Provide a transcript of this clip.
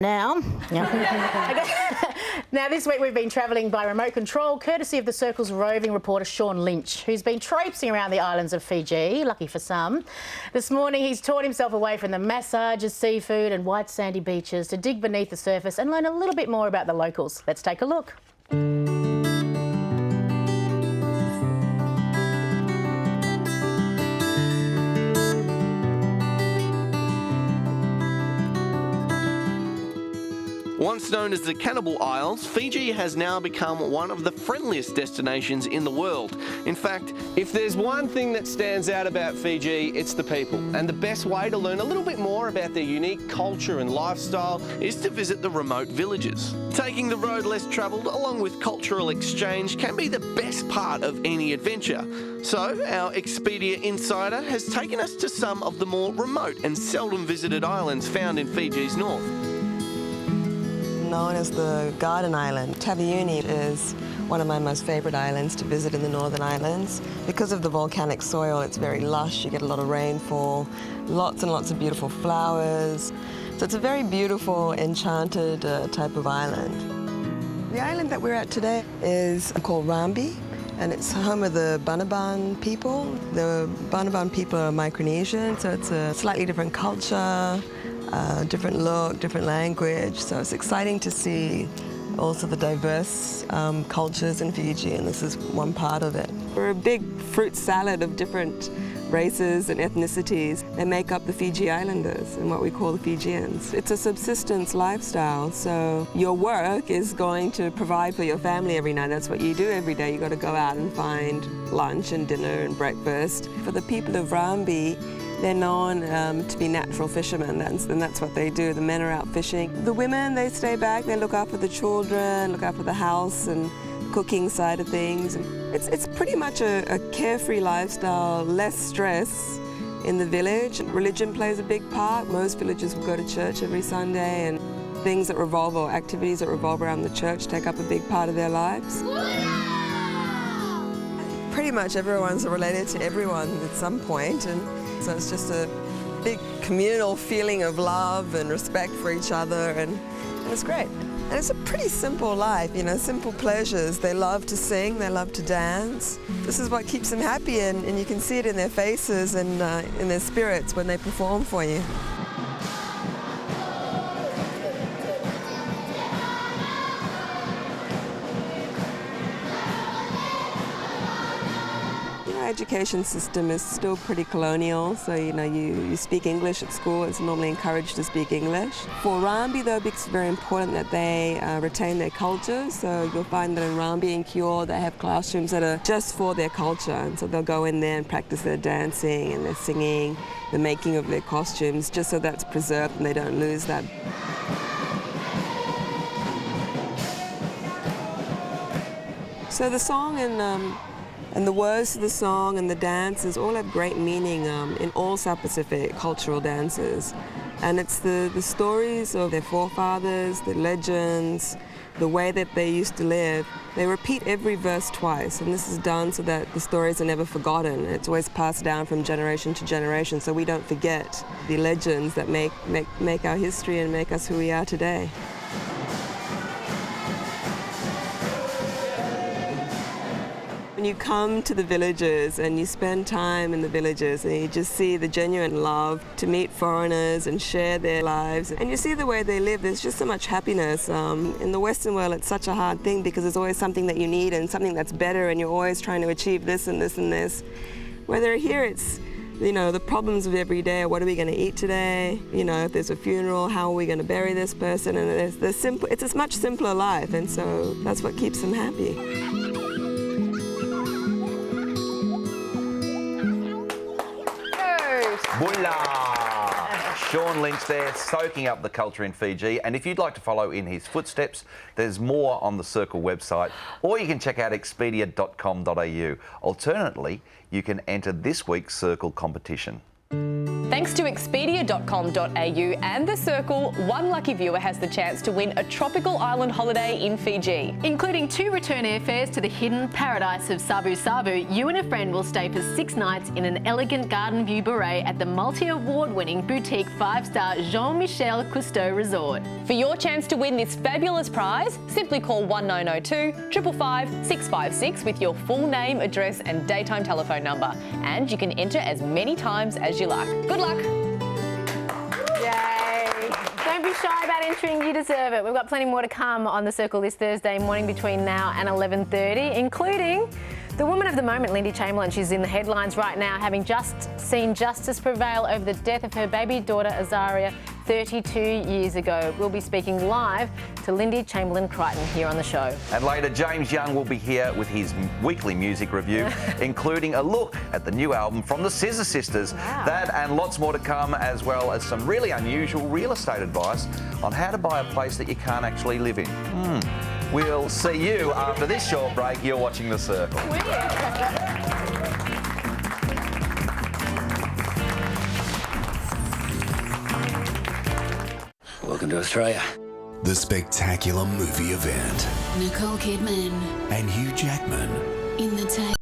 Now, now this week we've been travelling by remote control, courtesy of the Circle's roving reporter Sean Lynch, who's been traipsing around the islands of Fiji, lucky for some. This morning he's taught himself away from the massages, seafood and white sandy beaches to dig beneath the surface and learn a little bit more about the locals. Let's take a look. Once known as the Cannibal Isles, Fiji has now become one of the friendliest destinations in the world. In fact, if there's one thing that stands out about Fiji, it's the people. And the best way to learn a little bit more about their unique culture and lifestyle is to visit the remote villages. Taking the road less travelled along with cultural exchange can be the best part of any adventure. So our Expedia insider has taken us to some of the more remote and seldom visited islands found in Fiji's north. Known as the Garden Island, Taveuni is one of my most favourite islands to visit in the Northern Islands. Because of the volcanic soil, it's very lush, you get a lot of rainfall, lots and lots of beautiful flowers. So it's a very beautiful, enchanted type of island. The island that we're at today is called Rambi, and it's home of the Banaban people. The Banaban people are Micronesian, so it's a slightly different culture, different look, different language, so it's exciting to see also the diverse cultures in Fiji, and this is one part of it. We're a big fruit salad of different races and ethnicities that make up the Fiji Islanders and what we call the Fijians. It's a subsistence lifestyle, so your work is going to provide for your family every night. That's what you do every day. You got to go out and find lunch and dinner and breakfast. For the people of Rambi, they're known to be natural fishermen, and that's what they do. The men are out fishing. The women, they stay back, they look after the children, look after the house and cooking side of things. It's pretty much a carefree lifestyle, less stress in the village. Religion plays a big part. Most villagers will go to church every Sunday, and things that revolve, or activities that revolve around the church take up a big part of their lives. Pretty much everyone's related to everyone at some point, and so it's just a big communal feeling of love and respect for each other, and it's great. And it's a pretty simple life, you know, simple pleasures. They love to sing, they love to dance. This is what keeps them happy, and you can see it in their faces and in their spirits when they perform for you. Education system is still pretty colonial, so you speak English at school. It's normally encouraged to speak English. For Rambi though, it's very important that they retain their culture, so you'll find that in Rambi and Kure they have classrooms that are just for their culture, and so they'll go in there and practice their dancing and their singing, the making of their costumes, just so that's preserved and they don't lose that. So the song and the words to the song and the dances all have great meaning in all South Pacific cultural dances. And it's the stories of their forefathers, the legends, the way that they used to live. They repeat every verse twice, and this is done so that the stories are never forgotten. It's always passed down from generation to generation, so we don't forget the legends that make our history and make us who we are today. When you come to the villages and you spend time in the villages and you just see the genuine love to meet foreigners and share their lives, and you see the way they live, there's just so much happiness. In the Western world, it's such a hard thing because there's always something that you need and something that's better, and you're always trying to achieve this and this and this. Whether here it's, you know, the problems of every day. What are we going to eat today? You know, if there's a funeral, how are we going to bury this person? And it's a much simpler life, and so that's what keeps them happy. Booyah! Sean Lynch there, soaking up the culture in Fiji. And if you'd like to follow in his footsteps, there's more on the Circle website, or you can check out expedia.com.au. Alternately, you can enter this week's Circle competition. Thanks to Expedia.com.au and The Circle, one lucky viewer has the chance to win a tropical island holiday in Fiji. Including 2 return airfares to the hidden paradise of Sabu Sabu, you and a friend will stay for 6 nights in an elegant garden view beret at the multi-award-winning boutique 5-star Jean-Michel Cousteau Resort. For your chance to win this fabulous prize, simply call 1902 555 656 with your full name, address and daytime telephone number. And you can enter as many times as you like. Good luck. Yay. Don't be shy about entering, you deserve it. We've got plenty more to come on The Circle this Thursday morning between now and 11:30, including the woman of the moment, Lindy Chamberlain. She's in the headlines right now, having just seen justice prevail over the death of her baby daughter Azaria 32 years ago. We'll be speaking live to Lindy Chamberlain Crichton here on the show. And later, James Young will be here with his weekly music review, including a look at the new album from the Scissor Sisters. Wow. That and lots more to come, as well as some really unusual real estate advice on how to buy a place that you can't actually live in. We'll see you after this short break. You're watching The Circle. Welcome to Australia. The spectacular movie event. Nicole Kidman and Hugh Jackman in the tank.